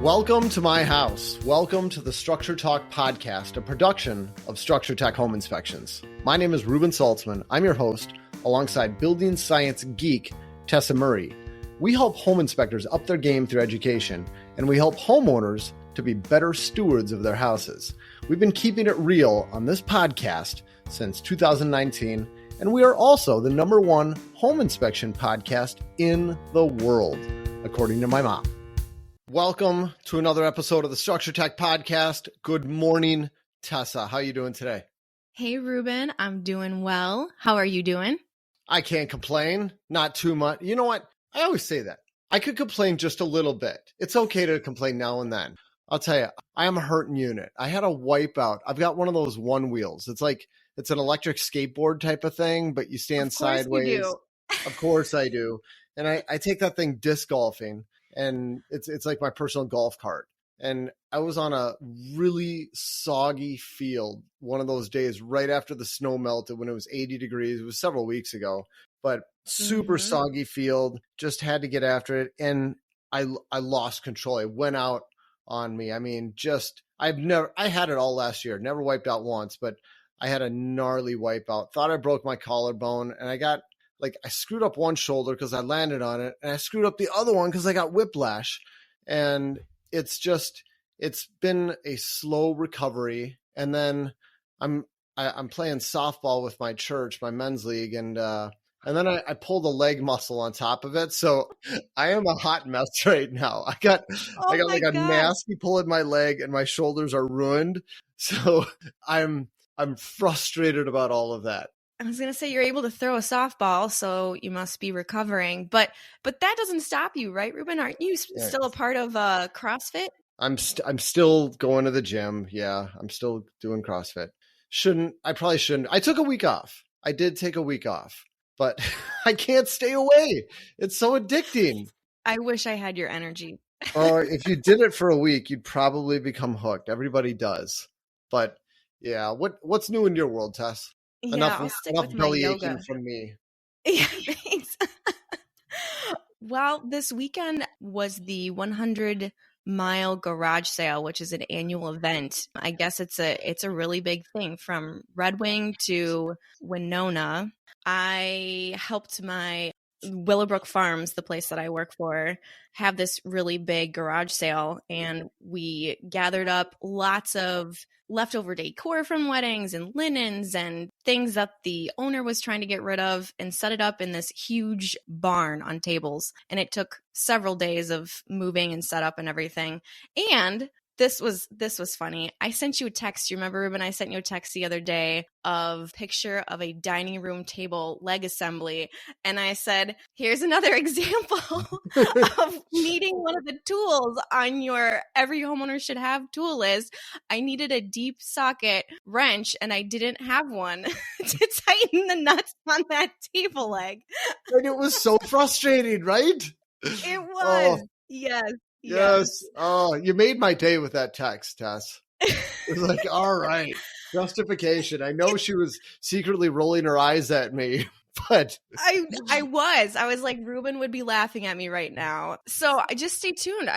Welcome to my house. Welcome to the Structure Talk podcast, a production of Structure Tech Home Inspections. My name is Reuben Saltzman. I'm your host, alongside building science geek Tessa Murray. We help home inspectors up their game through education, and we help homeowners to be better stewards of their houses. We've been keeping it real on this podcast since 2019, and we are also the #1 home inspection podcast in the world, according to my mom. Welcome to another episode of the Structure Tech Podcast. Good morning, Tessa. How are you doing today? Hey, Reuben. I'm doing well. How are you doing? I can't complain. Not too much. You know what? I always say that. I could complain just a little bit. It's okay to complain now and then. I'll tell you, I am a hurting unit. I had a wipeout. I've got one of those one wheels. It's an electric skateboard type of thing, but you stand sideways. You do. Of course I do. And I take that thing disc golfing. And it's like my personal golf cart. And I was on a really soggy field one of those days right after the snow melted when it was 80 degrees. It was several weeks ago, but super soggy field, just had to get after it. And I lost control. It went out on me. I mean, I had it all last year, never wiped out once, but I had a gnarly wipeout. Thought I broke my collarbone, and I screwed up one shoulder because I landed on it, and I screwed up the other one because I got whiplash. And it's been a slow recovery. And then I'm playing softball with my church, my men's league, and then I pulled a leg muscle on top of it. So I am a hot mess right now. I got a nasty pull in my leg, and my shoulders are ruined. So I'm frustrated about all of that. I was going to say you're able to throw a softball, so you must be recovering. But that doesn't stop you, right, Reuben? Aren't you still a part of CrossFit? I'm still going to the gym. Yeah, I'm still doing CrossFit. I probably shouldn't. I took a week off. I did take a week off, but I can't stay away. It's so addicting. I wish I had your energy. If you did it for a week, you'd probably become hooked. Everybody does. But yeah, what's new in your world, Tess? Yeah, I'll stick with my yoga. From me. Yeah, thanks. Well, this weekend was the 100-mile garage sale, which is an annual event. I guess it's a really big thing from Red Wing to Winona. I helped my Willowbrook Farms, the place that I work for, have this really big garage sale, and we gathered up lots of leftover decor from weddings and linens and things that the owner was trying to get rid of, and set it up in this huge barn on tables. And it took several days of moving and setup and everything. And this was funny. I sent you a text. You remember, Reuben? I sent you a text the other day of picture of a dining room table leg assembly. And I said, here's another example of needing one of the tools on your every homeowner should have tool list. I needed a deep socket wrench, and I didn't have one to tighten the nuts on that table leg. And it was so frustrating, right? It was. Oh. Yes. Oh, you made my day with that text, Tess. It was like, all right, justification. I know she was secretly rolling her eyes at me, but I was like, Reuben would be laughing at me right now. So I just stay tuned.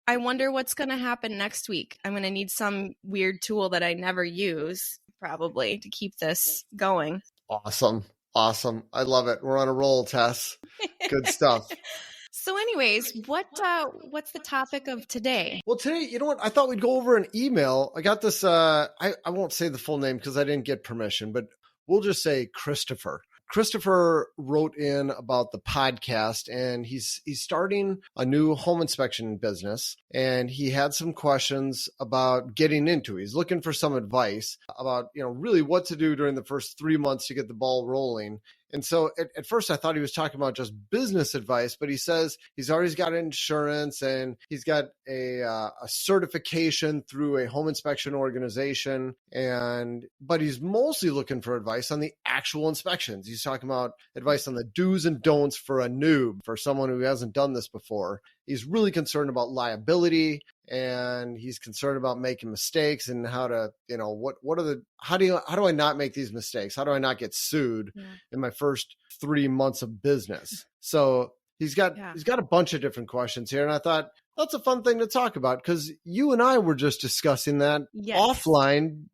I wonder what's going to happen next week. I'm going to need some weird tool that I never use, probably, to keep this going. Awesome. I love it. We're on a roll, Tess. Good stuff. So anyways, what's the topic of today? Well, today, you know what? I thought we'd go over an email. I got this, I won't say the full name because I didn't get permission, but we'll just say Christopher. Christopher wrote in about the podcast, and he's starting a new home inspection business, and he had some questions about getting into it. He's looking for some advice about, really what to do during the first 3 months to get the ball rolling. And so at first I thought he was talking about just business advice, but he says he's already got insurance and he's got a certification through a home inspection organization. But he's mostly looking for advice on the actual inspections. He's talking about advice on the do's and don'ts for a noob, for someone who hasn't done this before. He's really concerned about liability, and he's concerned about making mistakes and how to, how do I not make these mistakes? How do I not get sued in my first 3 months of business? So he's got a bunch of different questions here. And I thought, That's a fun thing to talk about because you and I were just discussing that Yes. offline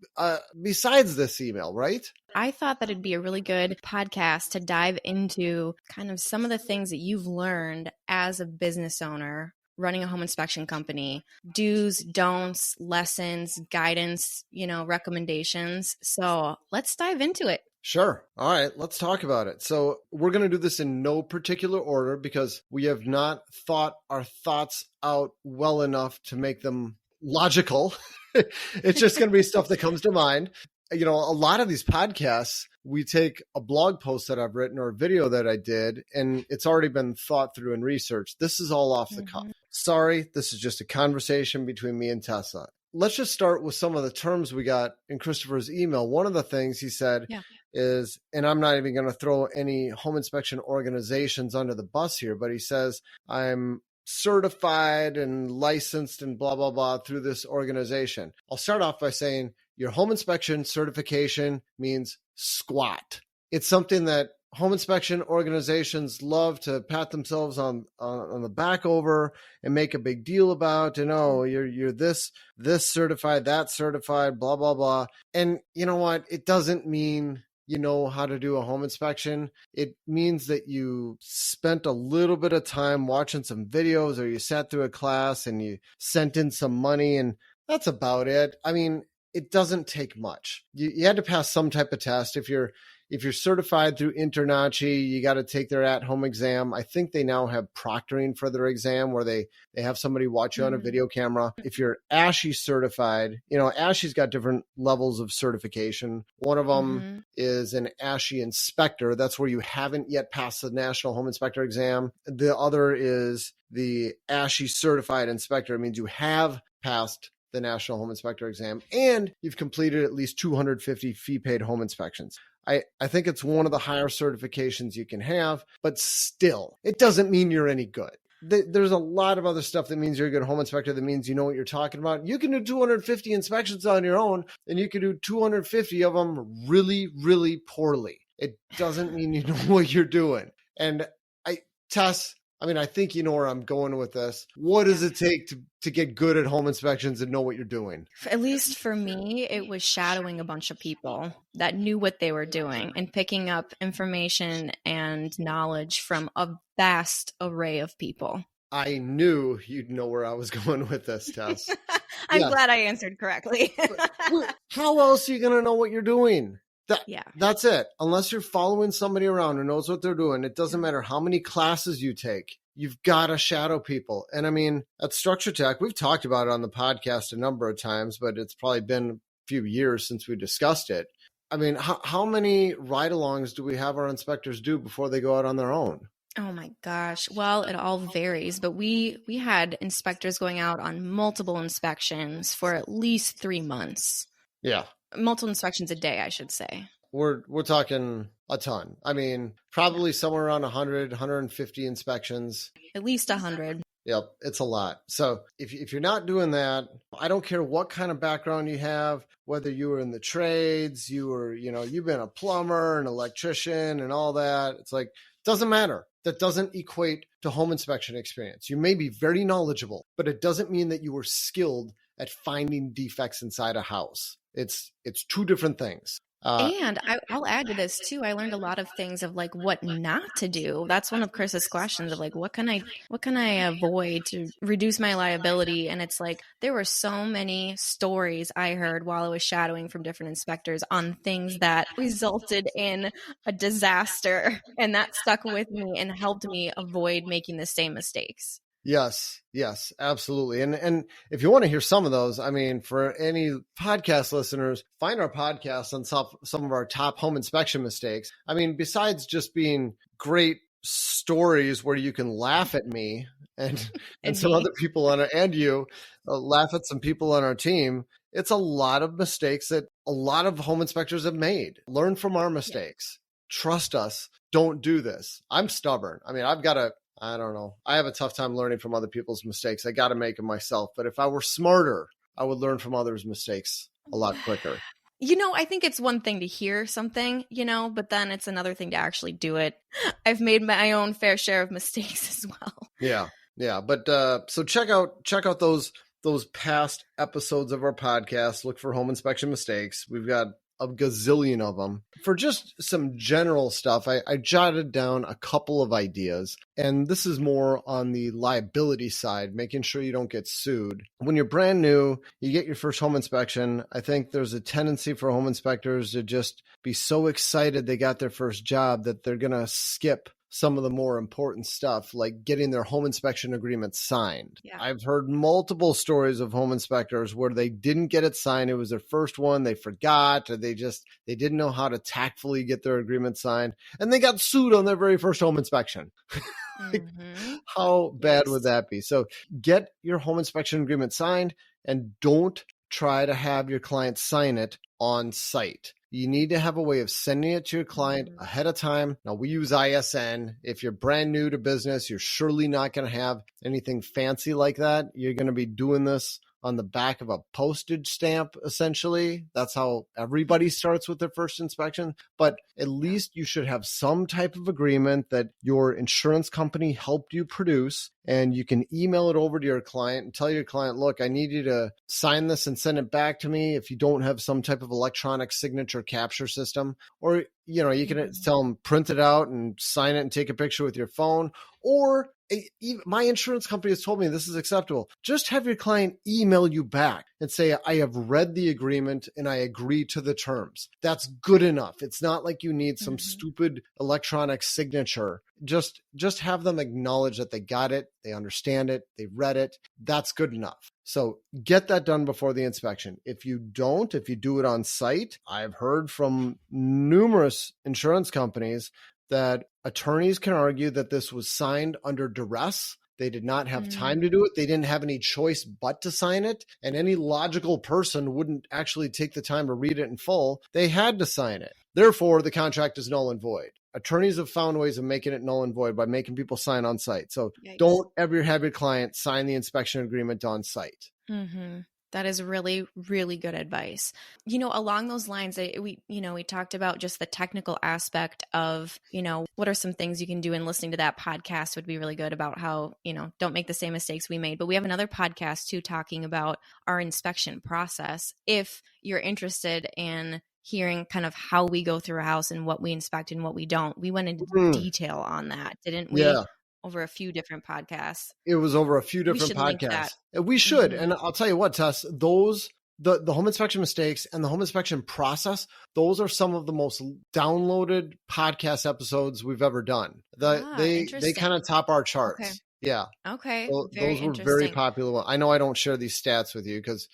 besides this email, right? I thought that it'd be a really good podcast to dive into kind of some of the things that you've learned as a business owner running a home inspection company, do's, don'ts, lessons, guidance, recommendations. So let's dive into it. Sure. All right, let's talk about it. So we're going to do this in no particular order because we have not thought our thoughts out well enough to make them logical. It's just going to be stuff that comes to mind. A lot of these podcasts, we take a blog post that I've written or a video that I did, and it's already been thought through and researched. This is all off the cuff. Sorry, this is just a conversation between me and Tessa. Let's just start with some of the terms we got in Christopher's email. One of the things he said is, and I'm not even going to throw any home inspection organizations under the bus here, but he says, I'm certified and licensed and blah, blah, blah through this organization. I'll start off by saying your home inspection certification means squat. It's something that home inspection organizations love to pat themselves on the back over and make a big deal about, you're this certified, that certified, blah, blah, blah. And you know what? It doesn't mean you know how to do a home inspection. It means that you spent a little bit of time watching some videos, or you sat through a class and you sent in some money, and that's about it. I mean, it doesn't take much. You had to pass some type of test. If you're certified through InterNACHI, you got to take their at-home exam. I think they now have proctoring for their exam where they have somebody watch you on a video camera. If you're ASHI certified, ASHI's got different levels of certification. One of them is an ASHI inspector. That's where you haven't yet passed the National Home Inspector exam. The other is the ASHI certified inspector. It means you have passed the National Home Inspector exam and you've completed at least 250 fee-paid home inspections. I think it's one of the higher certifications you can have, but still, it doesn't mean you're any good. There's a lot of other stuff that means you're a good home inspector, that means you know what you're talking about. You can do 250 inspections on your own, and you can do 250 of them really, really poorly. It doesn't mean you know what you're doing. And Tess, I think you know where I'm going with this. What does it take to get good at home inspections and know what you're doing? At least for me, it was shadowing a bunch of people that knew what they were doing and picking up information and knowledge from a vast array of people. I knew you'd know where I was going with this, Tess. I'm glad I answered correctly. How else are you going to know what you're doing? That's it. Unless you're following somebody around who knows what they're doing, it doesn't matter how many classes you take. You've got to shadow people. And at Structure Tech, we've talked about it on the podcast a number of times, but it's probably been a few years since we discussed it. How many ride-alongs do we have our inspectors do before they go out on their own? Oh my gosh. Well, it all varies, but we had inspectors going out on multiple inspections for at least 3 months. Yeah. Multiple inspections a day, I should say. We're talking a ton. Probably somewhere around 100, 150 inspections. At least 100. Yep, it's a lot. So if you're not doing that, I don't care what kind of background you have, whether you were in the trades, you've been a plumber, an electrician, and all that. It's like, doesn't matter. That doesn't equate to home inspection experience. You may be very knowledgeable, but it doesn't mean that you were skilled at finding defects inside a house. It's two different things. And I'll add to this too. I learned a lot of things of like what not to do. That's one of Chris's questions of like, what can I avoid to reduce my liability? And it's like, there were so many stories I heard while I was shadowing from different inspectors on things that resulted in a disaster. And that stuck with me and helped me avoid making the same mistakes. Yes, absolutely. And if you want to hear some of those, for any podcast listeners, find our podcast on some of our top home inspection mistakes. Besides just being great stories where you can laugh at me and some other people and you laugh at some people on our team, it's a lot of mistakes that a lot of home inspectors have made. Learn from our mistakes. Trust us. Don't do this. I'm stubborn. I don't know. I have a tough time learning from other people's mistakes. I got to make them myself. But if I were smarter, I would learn from others' mistakes a lot quicker. I think it's one thing to hear something, but then it's another thing to actually do it. I've made my own fair share of mistakes as well. Yeah. Yeah, but so check out those past episodes of our podcast. Look for home inspection mistakes. We've got a gazillion of them. For just some general stuff, I jotted down a couple of ideas, and this is more on the liability side, making sure you don't get sued. When you're brand new, you get your first home inspection. I think there's a tendency for home inspectors to just be so excited they got their first job that they're going to skip some of the more important stuff, like getting their home inspection agreement signed. Yeah. I've heard multiple stories of home inspectors where they didn't get it signed. It was their first one. They forgot, or they didn't know how to tactfully get their agreement signed, and they got sued on their very first home inspection. Like, how bad would that be? So get your home inspection agreement signed, and don't try to have your client sign it on site. You need to have a way of sending it to your client ahead of time. Now, we use ISN. If you're brand new to business, you're surely not going to have anything fancy like that. You're going to be doing this on the back of a postage stamp, essentially. That's how everybody starts with their first inspection. But at least you should have some type of agreement that your insurance company helped you produce, and you can email it over to your client and tell your client, look, I need you to sign this and send it back to me if you don't have some type of electronic signature capture system. Or, you can tell them, print it out and sign it and take a picture with your phone. Or my insurance company has told me this is acceptable. Just have your client email you back and say, I have read the agreement and I agree to the terms. That's good enough. It's not like you need some stupid electronic signature. Just have them acknowledge that they got it, they understand it, they read it. That's good enough. So get that done before the inspection. If you do it on site, I've heard from numerous insurance companies that attorneys can argue that this was signed under duress. They did not have time to do it. They didn't have any choice but to sign it. And any logical person wouldn't actually take the time to read it in full. They had to sign it. Therefore, the contract is null and void. Attorneys have found ways of making it null and void by making people sign on site. So don't ever have your client sign the inspection agreement on site. That is really, really good advice. Along those lines, we talked about just the technical aspect of, what are some things you can do, and listening to that podcast would be really good about how, don't make the same mistakes we made. But we have another podcast too, talking about our inspection process. If you're interested in hearing kind of how we go through a house and what we inspect and what we don't, we went into detail on that, didn't we? Yeah. Over a few different podcasts. It was over a few different podcasts. We should. And I'll tell you what, Tess, the home inspection mistakes and the home inspection process, those are some of the most downloaded podcast episodes we've ever done. They kind of top our charts. Okay. Yeah. Okay. So those were very popular. I know I don't share these stats with you because,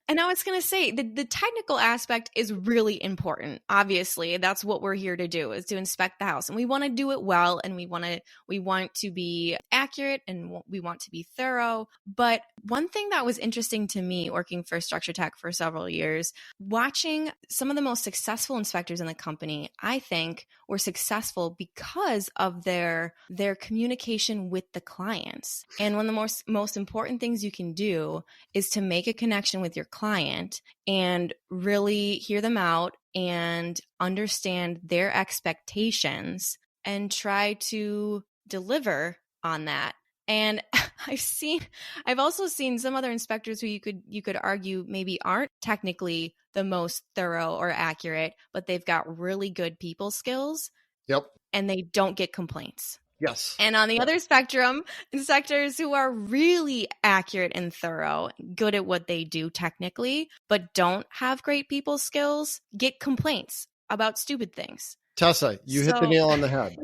And I was going to say the technical aspect is really important. Obviously, that's what we're here to do, is to inspect the house, and we want to do it well, and we want to be accurate, and we want to be thorough. But one thing that was interesting to me, working for Structure Tech for several years, watching some of the most successful inspectors in the company, I think were successful because of their communication with the clients. And one of the most important things you can do is to make a connection with your client and really hear them out and understand their expectations and try to deliver on that. And I've also seen some other inspectors who you could argue maybe aren't technically the most thorough or accurate, but they've got really good people skills. Yep. And they don't get complaints. Yes. And on the other spectrum, inspectors who are really accurate and thorough, good at what they do technically, but don't have great people skills, get complaints about stupid things. Tessa, you hit the nail on the head.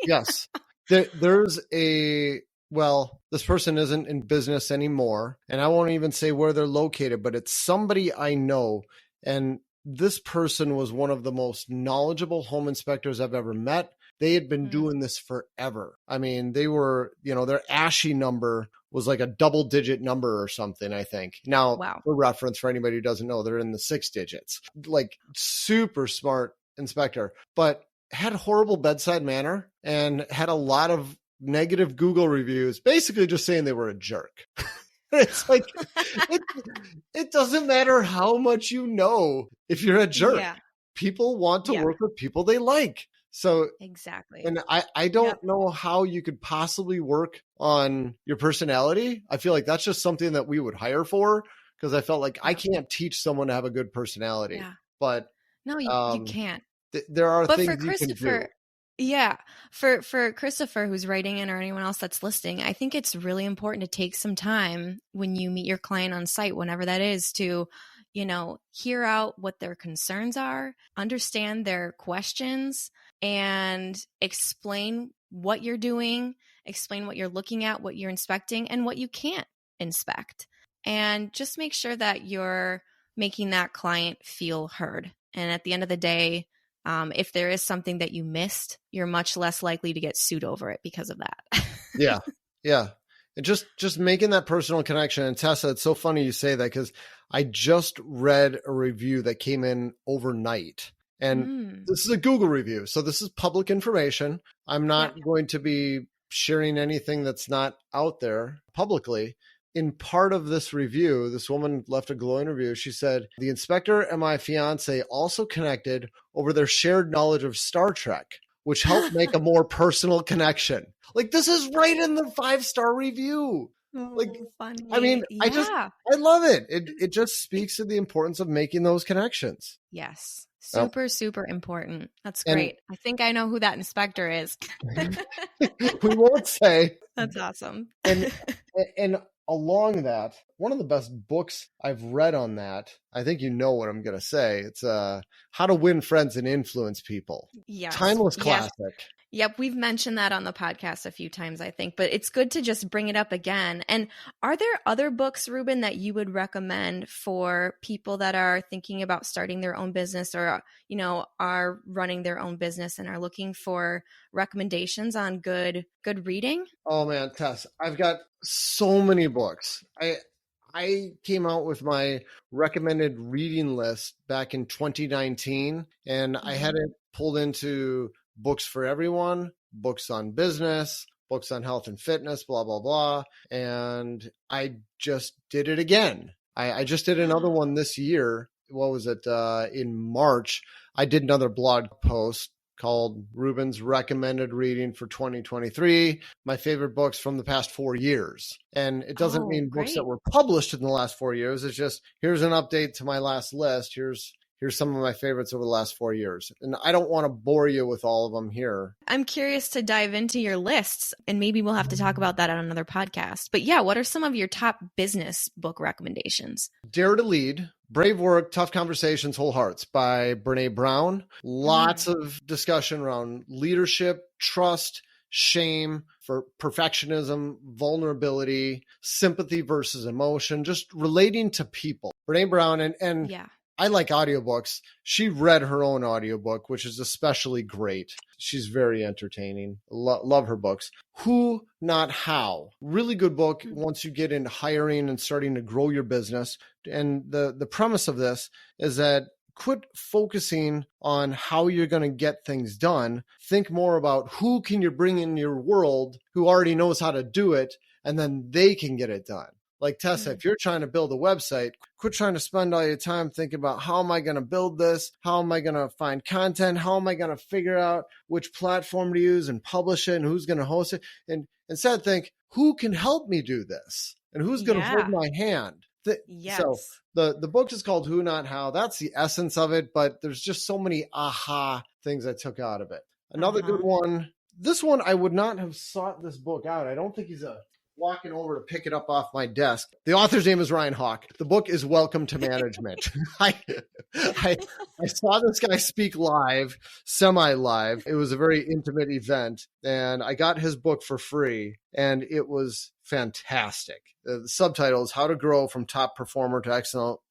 Yes. There's this person isn't in business anymore, and I won't even say where they're located, but it's somebody I know. And this person was one of the most knowledgeable home inspectors I've ever met. They had been doing this forever. I mean, they were, their ASHI number was like a double-digit number or something, I think. Now, for reference, for anybody who doesn't know, they're in the 6 digits. Like, super smart inspector, but had horrible bedside manner and had a lot of negative Google reviews, basically just saying they were a jerk. It's like, it doesn't matter how much you know if you're a jerk. Yeah. People want to work with people they like. So exactly. And I don't know how you could possibly work on your personality, I feel like that's just something that we would hire for, because I felt like I Yeah. can't teach someone to have a good personality, Yeah. but No, you um, can't. there are But for things you can Christopher, do. yeah, for Christopher who's writing in or anyone else that's listening, I think it's really important to take some time when you meet your client on site, whenever that is, to, hear out what their concerns are, understand their questions, and explain what you're doing, explain what you're looking at, what you're inspecting, and what you can't inspect. And just make sure that you're making that client feel heard. And at the end of the day, if there is something that you missed, you're much less likely to get sued over it because of that. Yeah. Yeah. And just making that personal connection. And Tessa, it's so funny you say that, because I just read a review that came in overnight. And Mm, this is a Google review. So this is public information. I'm yeah. not going to be sharing anything that's not out there publicly. In part of this review, this woman left a glowing review. She said, "The inspector and my fiance also connected over their shared knowledge of Star Trek, which helped make a more personal connection." Like, this is right in the 5-star review. Like, Oh, I mean, funny. Yeah. I love it. It just speaks to the importance of making those connections. Yes. Oh, Super, super important. That's and great. I think I know who that inspector is. we won't say. That's awesome. And and along that, one of the best books I've read on that, I think you know what I'm going to say. It's How to Win Friends and Influence People. Yes. Timeless Yes. classic. Yep, we've mentioned that on the podcast a few times, I think, but it's good to just bring it up again. And are there other books, Reuben, that you would recommend for people that are thinking about starting their own business, or, are running their own business and are looking for recommendations on good reading? Oh man, Tess, I've got so many books. I came out with my recommended reading list back in 2019, and I had Mhm. it pulled into books for everyone, books on business, books on health and fitness, blah blah blah. And I just did it again. I just did another one this year. What was it? In March, I did another blog post called Reuben's Recommended Reading for 2023, my favorite books from the past 4 years. And it doesn't Oh, mean books that great. were published in the last 4 years. It's just, here's an update to my last list. Here's some of my favorites over the last 4 years. And I don't want to bore you with all of them here. I'm curious to dive into your lists, and maybe we'll have to talk about that on another podcast. But yeah, what are some of your top business book recommendations? Dare to Lead, Brave Work, Tough Conversations, Whole Hearts by Brene Brown. Lots of discussion around leadership, trust, shame, for perfectionism, vulnerability, sympathy versus emotion, just relating to people. Brene Brown, and Yeah. I like audiobooks. She read her own audiobook, which is especially great. She's very entertaining. Love her books. Who, Not How. Really good book once you get into hiring and starting to grow your business. And the premise of this is that quit focusing on how you're going to get things done. Think more about who can you bring in your world who already knows how to do it, and then they can get it done. Like Tessa, if you're trying to build a website, quit trying to spend all your time thinking about how am I going to build this? How am I going to find content? How am I going to figure out which platform to use and publish it and who's going to host it? And instead think, who can help me do this? And who's going to hold Yeah. my hand? So Yes. the book is called Who Not How. That's the essence of it, but there's just so many aha things I took out of it. Another good Uh-huh. one. This one, I would not have sought this book out. I don't think he's walking over to pick it up off my desk. The author's name is Ryan Hawk. The book is Welcome to Management. I saw this guy speak live, semi-live. It was a very intimate event, and I got his book for free, and it was fantastic. The subtitle is How to Grow from Top Performer to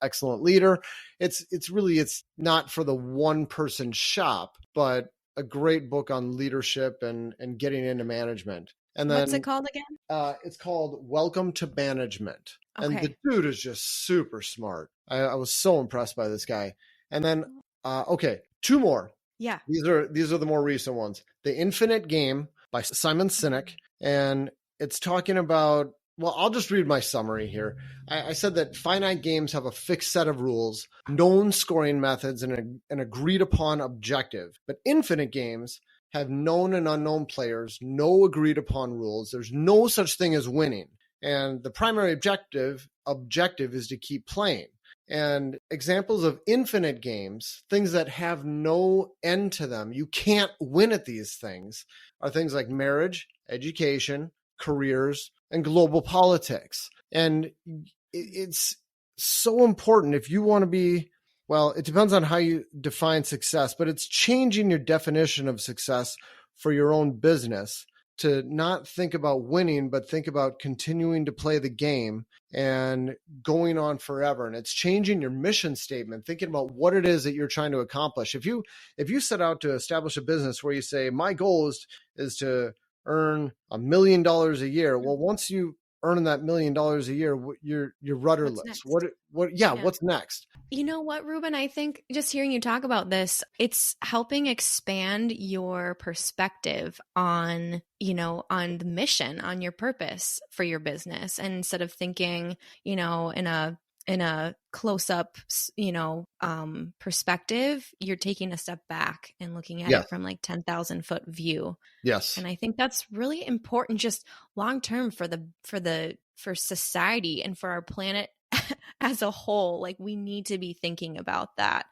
Excellent Leader. It's not for the one person shop, but a great book on leadership and getting into management. And What's it then called again? it's called Welcome to Management. And the Okay. dude is just super smart. I was so impressed by this guy. And then, okay, two more. Yeah. These are the more recent ones. The Infinite Game by Simon Sinek. And it's talking about, well, I'll just read my summary here. I said that finite games have a fixed set of rules, known scoring methods, and an agreed upon objective. But infinite games have known and unknown players, no agreed upon rules. There's no such thing as winning. And the primary objective is to keep playing. And examples of infinite games, things that have no end to them, you can't win at these things, are things like marriage, education, careers, and global politics. And it's so important if you want to be, well, it depends on how you define success, but it's changing your definition of success for your own business to not think about winning, but think about continuing to play the game and going on forever. And it's changing your mission statement, thinking about what it is that you're trying to accomplish. If you set out to establish a business where you say, my goal is to earn $1 million a year. Well, once you earn that $1 million a year, you're rudderless. What's next? You know what, Reuben? I think just hearing you talk about this, it's helping expand your perspective on, on the mission, on your purpose for your business. And instead of thinking, in a close-up, perspective, you're taking a step back and looking at it from like 10,000 foot view. Yes. And I think that's really important, just long-term for society and for our planet as a whole. Like, we need to be thinking about that,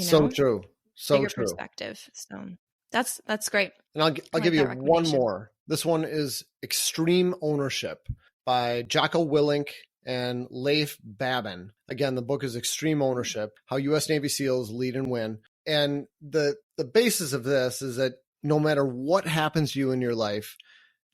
So true. So bigger true. Perspective. So that's great. And I'll give you one more. This one is Extreme Ownership by Jocko Willink and Leif Babin. Again, the book is Extreme Ownership, How U.S. Navy SEALs Lead and Win. And the basis of this is that no matter what happens to you in your life,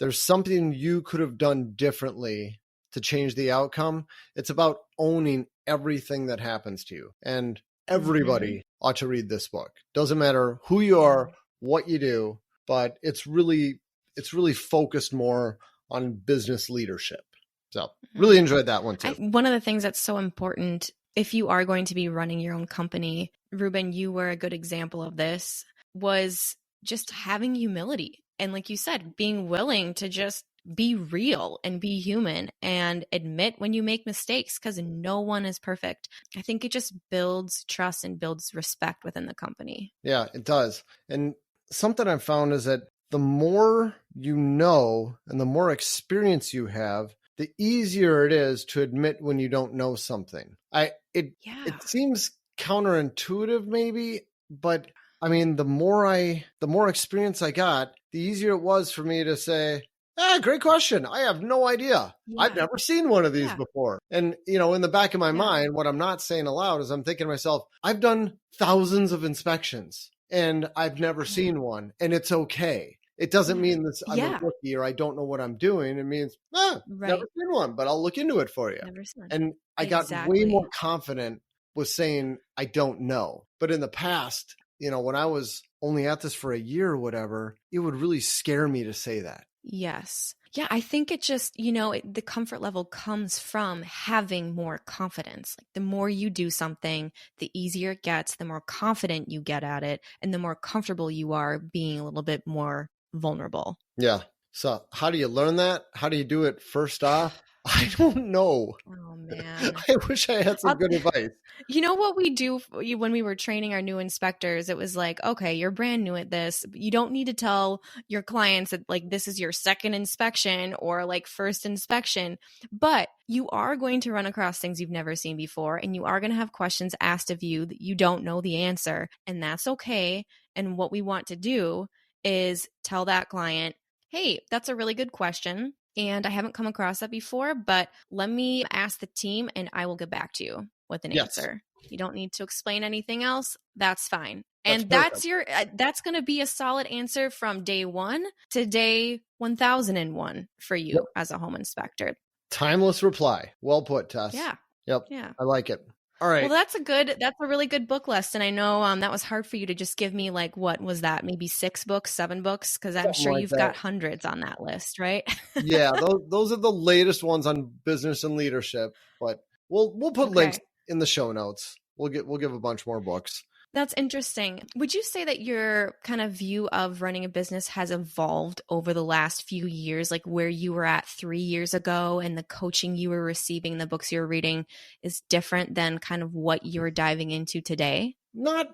there's something you could have done differently to change the outcome. It's about owning everything that happens to you. And everybody ought to read this book. Doesn't matter who you are, what you do, but it's really focused more on business leadership. So really enjoyed that one too. One of the things that's so important, if you are going to be running your own company, Reuben, you were a good example of this, was just having humility. And like you said, being willing to just be real and be human and admit when you make mistakes, because no one is perfect. I think it just builds trust and builds respect within the company. Yeah, it does. And something I've found is that the more you know and the more experience you have, the easier it is to admit when you don't know something. It seems counterintuitive maybe, but I mean, the more experience I got, the easier it was for me to say, great question. I have no idea. Yeah. I've never seen one of these before. And, in the back of my mind, what I'm not saying aloud is I'm thinking to myself, I've done thousands of inspections and I've never seen one, and it's okay. It doesn't mean that I'm a rookie or I don't know what I'm doing. It means, never seen one, but I'll look into it for you. And I got way more confident with saying, I don't know. But in the past, when I was only at this for a year or whatever, it would really scare me to say that. Yes. Yeah, I think it just, the comfort level comes from having more confidence. Like, the more you do something, the easier it gets, the more confident you get at it, and the more comfortable you are being a little bit more vulnerable. Yeah. So how do you learn that? How do you do it first off? I don't know. Oh, man. I wish I had some good advice. You know what we do when we were training our new inspectors? It was like, okay, you're brand new at this. You don't need to tell your clients that like this is your second inspection or like first inspection, but you are going to run across things you've never seen before, and you are going to have questions asked of you that you don't know the answer, and that's okay. And what we want to do is tell that client, hey, that's a really good question, and I haven't come across that before, but let me ask the team and I will get back to you with an answer. You don't need to explain anything else. That's fine. And that's going to be a solid answer from day 1 to day 1001 for you as a home inspector. Timeless reply. Well put, Tess. Yeah. Yep. Yeah. I like it. All right. Well, that's a really good book list. And I know that was hard for you to just give me like, what was that? Maybe 6 books, 7 books? Because I'm sure you've got hundreds on that list, right? Yeah. Those are the latest ones on business and leadership, but we'll put links in the show notes. We'll give a bunch more books. That's interesting. Would you say that your kind of view of running a business has evolved over the last few years, like where you were at 3 years ago and the coaching you were receiving, the books you were reading is different than kind of what you're diving into today? Not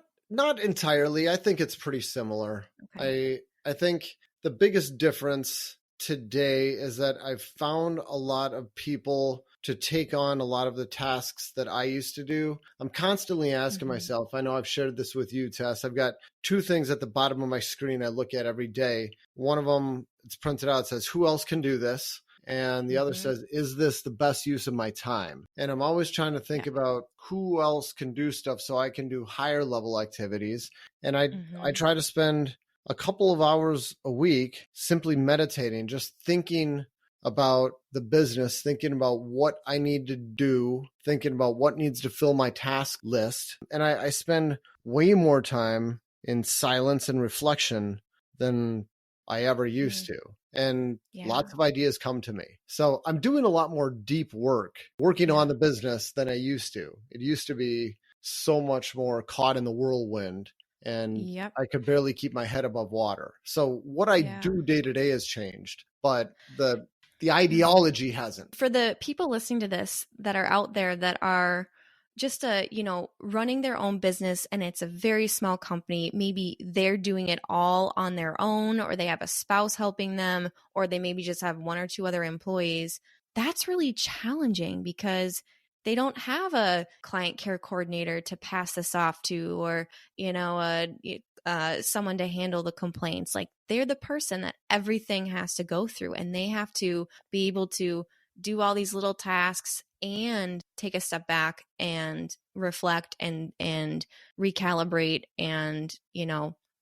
entirely. I think it's pretty similar. Okay. I think the biggest difference today is that I've found a lot of people to take on a lot of the tasks that I used to do. I'm constantly asking Mm-hmm. myself, I know I've shared this with you, Tess. I've got two things at the bottom of my screen I look at every day. One of them, it's printed out, says, who else can do this? And the other Mm-hmm. says, is this the best use of my time? And I'm always trying to Yeah. think about who else can do stuff so I can do higher level activities. And I Mm-hmm. try to spend a couple of hours a week simply meditating, just thinking about the business, thinking about what I need to do, thinking about what needs to fill my task list. And I spend way more time in silence and reflection than I ever used to. And Yeah. lots of ideas come to me. So I'm doing a lot more deep work, working Yeah. on the business than I used to. It used to be so much more caught in the whirlwind, and Yep. I could barely keep my head above water. So what I Yeah. do day to day has changed, but the Yeah. ideology hasn't. For the people listening to this that are out there that are just running their own business, and it's a very small company, maybe they're doing it all on their own, or they have a spouse helping them, or they maybe just have one or two other employees. That's really challenging because they don't have a client care coordinator to pass this off to, or someone to handle the complaints. Like, they're the person that everything has to go through, and they have to be able to do all these little tasks and take a step back and reflect and recalibrate and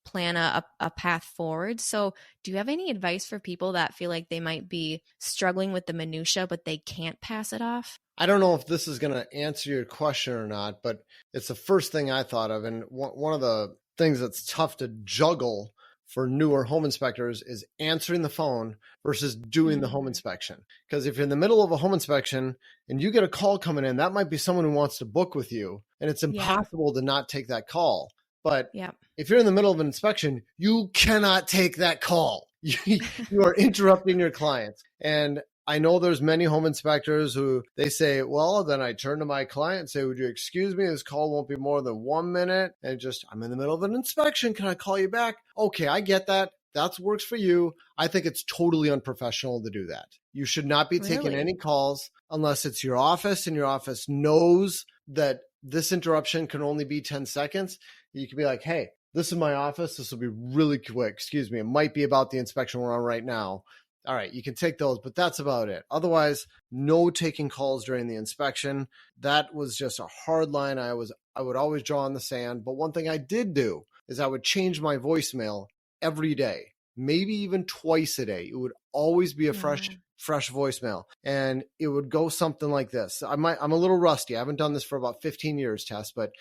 plan a path forward. So do you have any advice for people that feel like they might be struggling with the minutia but they can't pass it off? I don't know if this is going to answer your question or not, but it's the first thing I thought of. And one of the things that's tough to juggle for newer home inspectors is answering the phone versus doing the home inspection. Because if you're in the middle of a home inspection and you get a call coming in, that might be someone who wants to book with you, and it's impossible to not take that call. But if you're in the middle of an inspection, you cannot take that call. You are interrupting your clients. And I know there's many home inspectors who they say, well, then I turn to my client and say, would you excuse me? This call won't be more than 1 minute. And just, I'm in the middle of an inspection. Can I call you back? Okay, I get that. That works for you. I think it's totally unprofessional to do that. You should not be taking any calls unless it's your office and your office knows that this interruption can only be 10 seconds. You can be like, hey, this is my office. This will be really quick. Excuse me. It might be about the inspection we're on right now. All right, you can take those, but that's about it. Otherwise, no taking calls during the inspection. That was just a hard line I would always draw in the sand. But one thing I did do is I would change my voicemail every day, maybe even twice a day. It would always be a fresh voicemail. And it would go something like this. I'm a little rusty. I haven't done this for about 15 years, Tess, but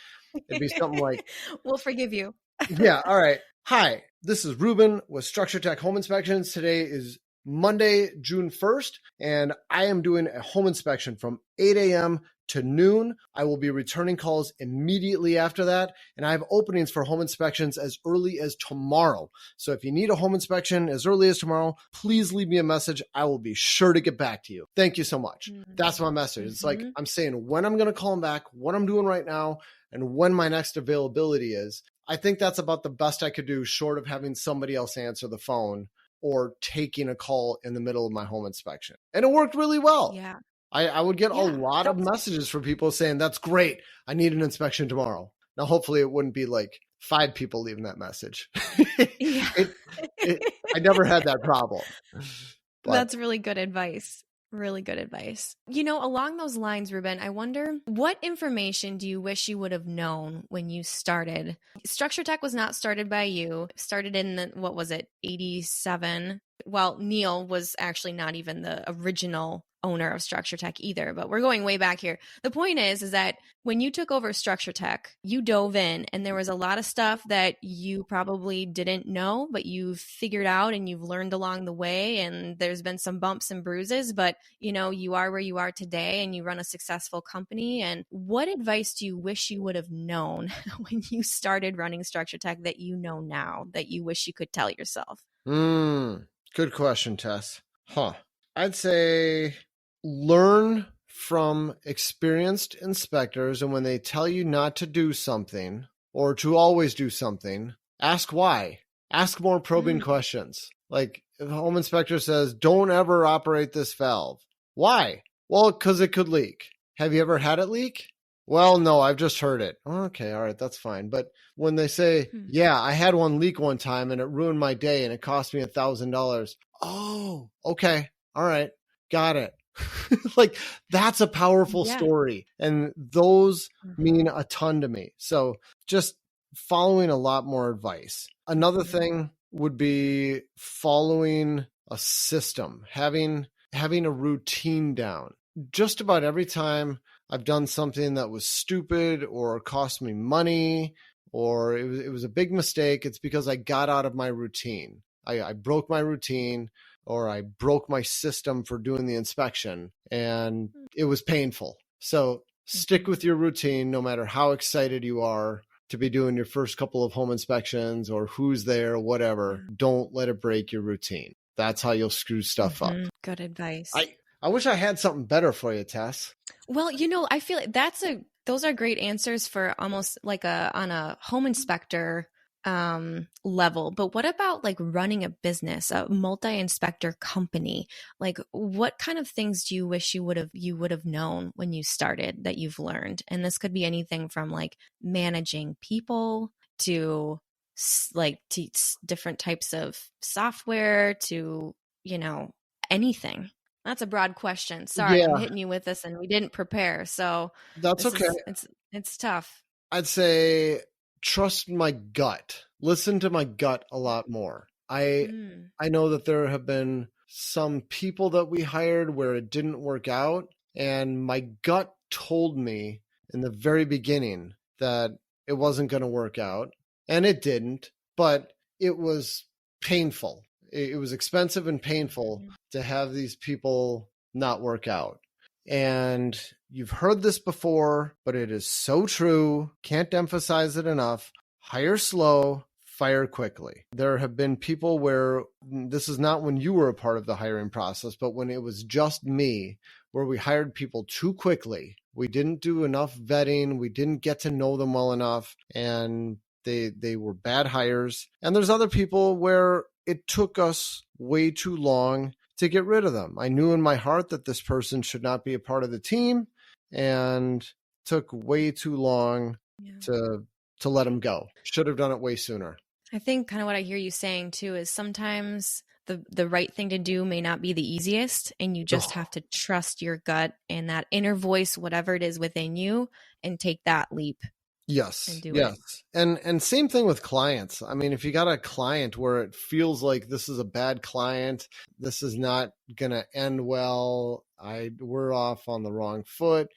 it'd be something like, we'll forgive you. yeah, all right. Hi, this is Reuben with Structure Tech Home Inspections. Today is Monday, June 1st, and I am doing a home inspection from 8 a.m. to noon. I will be returning calls immediately after that, and I have openings for home inspections as early as tomorrow. So if you need a home inspection as early as tomorrow, please leave me a message. I will be sure to get back to you. Thank you so much. That's my message. It's like I'm saying when I'm going to call them back, what I'm doing right now, and when my next availability is. I think that's about the best I could do, short of having somebody else answer the phone or taking a call in the middle of my home inspection. And it worked really well. Yeah. I would get a lot of messages from people saying, that's great. I need an inspection tomorrow. Now, hopefully it wouldn't be like 5 people leaving that message. I never had that problem. But that's really good advice. Really good advice. Along those lines, Reuben, I wonder, what information do you wish you would have known when you started? Structure Tech was not started by you. It started in, 87? Well, Neil was actually not even the original owner of Structure Tech either, but we're going way back here. The point is that when you took over Structure Tech, you dove in, and there was a lot of stuff that you probably didn't know, but you've figured out and you've learned along the way, and there's been some bumps and bruises, but you are where you are today, and you run a successful company. And what advice do you wish you would have known when you started running Structure Tech that you know now that you wish you could tell yourself? Good question, Tess. I'd say learn from experienced inspectors, and when they tell you not to do something or to always do something, ask why. Ask more probing questions. Like if a home inspector says, don't ever operate this valve. Why? Well, because it could leak. Have you ever had it leak? Well, no, I've just heard it. Okay, all right, that's fine. But when they say, yeah, I had one leak one time and it ruined my day and it cost me $1,000. Oh, okay. All right. Got it. Like that's a powerful story. And those mean a ton to me. So just following a lot more advice. Another thing would be following a system, having a routine down. Just about every time I've done something that was stupid or cost me money or it was a big mistake, it's because I got out of my routine. I broke my routine or I broke my system for doing the inspection and it was painful. So stick with your routine no matter how excited you are to be doing your first couple of home inspections or who's there, whatever. Don't let it break your routine. That's how you'll screw stuff up. Good advice. I wish I had something better for you, Tess. Well, I feel like those are great answers for almost like on a home inspector level. But what about like running a business, a multi-inspector company? Like what kind of things do you wish you would have known when you started that you've learned? And this could be anything from like managing people to different types of software to, anything. That's a broad question. Sorry, I'm hitting you with this and we didn't prepare. So that's okay. It's tough. I'd say trust my gut. Listen to my gut a lot more. I know that there have been some people that we hired where it didn't work out, and my gut told me in the very beginning that it wasn't going to work out, and it didn't, but it was painful. It was expensive and painful to have these people not work out. And you've heard this before, but it is so true. Can't emphasize it enough. Hire slow, fire quickly. There have been people where this is not when you were a part of the hiring process, but when it was just me, where we hired people too quickly. We didn't do enough vetting. We didn't get to know them well enough. And they were bad hires. And there's other people where it took us way too long to get rid of them. I knew in my heart that this person should not be a part of the team and took way too long to let them go. Should have done it way sooner. I think kind of what I hear you saying too is sometimes the right thing to do may not be the easiest, and you just have to trust your gut and that inner voice, whatever it is within you, and take that leap. Yes. And do yes. it. And same thing with clients. I mean, if you got a client where it feels like this is a bad client, this is not going to end well, we're off on the wrong foot.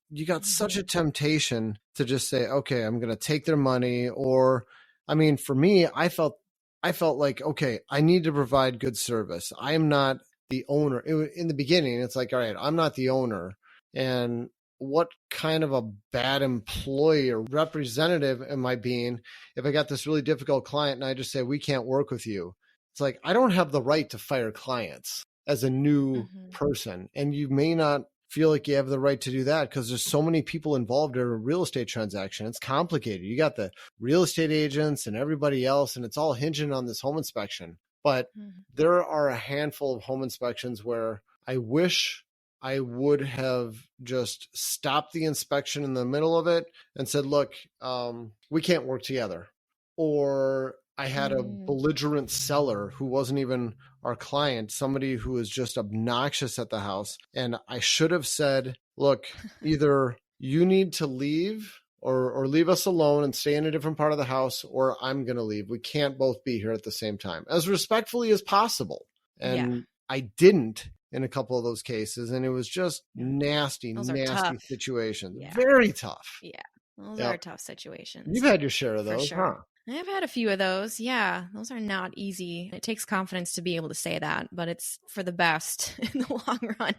You got such a temptation to just say, okay, I'm going to take their money. Or, I mean, for me, I felt like, okay, I need to provide good service. I am not the owner. In the beginning, it's like, all right, I'm not the owner. And what kind of a bad employee or representative am I being if I got this really difficult client and I just say, we can't work with you? It's like, I don't have the right to fire clients as a new person. And you may not feel like you have the right to do that because there's so many people involved in a real estate transaction. It's complicated. You got the real estate agents and everybody else, and it's all hinging on this home inspection. But there are a handful of home inspections where I wish I would have just stopped the inspection in the middle of it and said, look, we can't work together. Or I had a belligerent seller who wasn't even our client, somebody who was just obnoxious at the house. And I should have said, look, either you need to leave or leave us alone and stay in a different part of the house, or I'm going to leave. We can't both be here at the same time, as respectfully as possible. And I didn't in a couple of those cases. And it was just nasty situations. Yeah. Very tough. Yeah. Those are tough situations. You've had your share of those, sure. huh? I've had a few of those. Yeah. Those are not easy. It takes confidence to be able to say that, but it's for the best in the long run.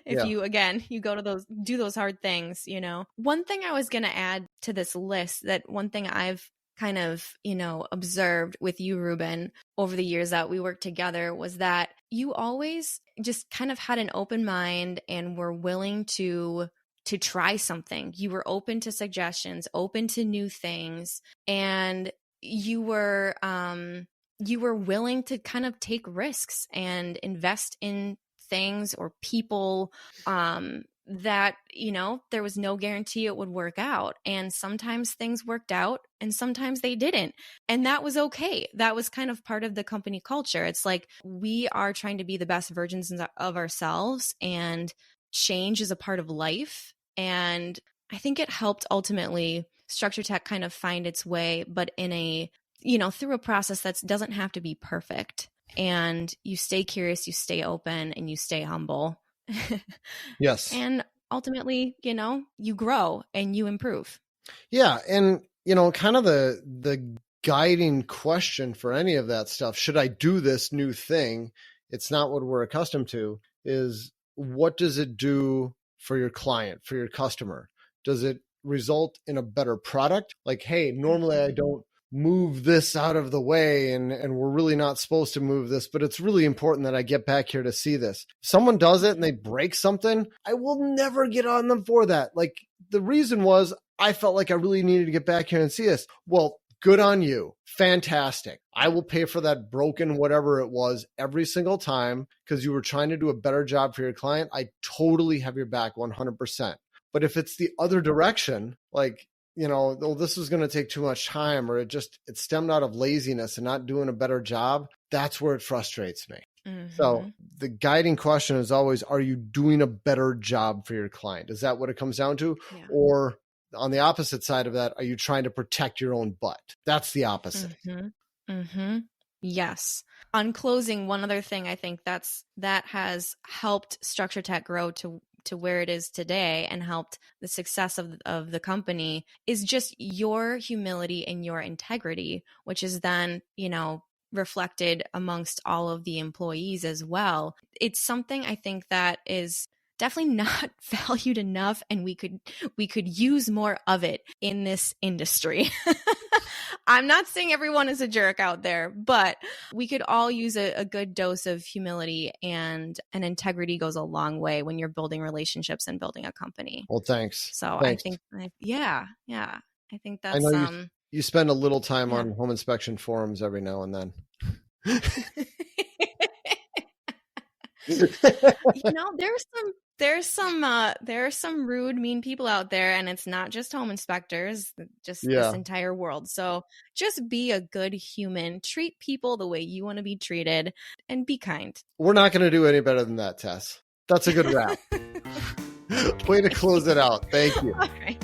If you go to do those hard things, One thing I was going to add to this list, that one thing I've kind of, observed with you, Reuben, over the years that we worked together was that you always just kind of had an open mind and were willing to try something. You were open to suggestions, open to new things. And you were willing to kind of take risks and invest in things or people that, there was no guarantee it would work out. And sometimes things worked out and sometimes they didn't. And that was okay. That was kind of part of the company culture. It's like, we are trying to be the best versions of ourselves, and change is a part of life. And I think it helped ultimately Structure Tech kind of find its way, but in a, through a process that doesn't have to be perfect. And you stay curious, you stay open, and you stay humble. Yes. And ultimately, you grow and you improve. Yeah. And, kind of the guiding question for any of that stuff, should I do this new thing? It's not what we're accustomed to, is what does it do for your client, for your customer? Does it result in a better product? Like, hey, normally I don't move this out of the way, and we're really not supposed to move this, but it's really important that I get back here to see this. If someone does it and they break something, I will never get on them for that. Like, the reason was I felt like I really needed to get back here and see this. Well, good on you. Fantastic. I will pay for that broken whatever it was every single time because you were trying to do a better job for your client. I totally have your back 100%. But if it's the other direction, like, this was going to take too much time, or it stemmed out of laziness and not doing a better job, that's where it frustrates me. Mm-hmm. So the guiding question is always, are you doing a better job for your client? Is that what it comes down to? Yeah. Or on the opposite side of that, are you trying to protect your own butt? That's the opposite. Mm-hmm. Mm-hmm. Yes. On closing, one other thing I think that has helped Structure Tech grow to where it is today and helped the success of the company is just your humility and your integrity, which is then, reflected amongst all of the employees as well. It's something I think that is definitely not valued enough, and we could use more of it in this industry. I'm not saying everyone is a jerk out there, but we could all use a good dose of humility, and integrity goes a long way when you're building relationships and building a company. Well, thanks. So thanks. I think, I think that's. I know you spend a little time on home inspection forums every now and then. There's some rude, mean people out there, and it's not just home inspectors, this entire world. So just be a good human, treat people the way you want to be treated, and be kind. We're not going to do any better than that, Tess. That's a good wrap. Way to close it out. Thank you. All right.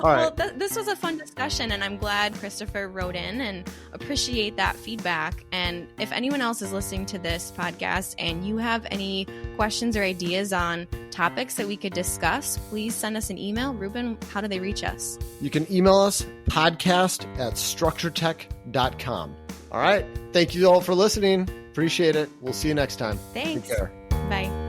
All right. Well, this was a fun discussion, and I'm glad Christopher wrote in, and appreciate that feedback. And if anyone else is listening to this podcast and you have any questions or ideas on topics that we could discuss, please send us an email. Reuben, how do they reach us? You can email us podcast@structuretech.com. All right. Thank you all for listening. Appreciate it. We'll see you next time. Thanks. Take care. Bye.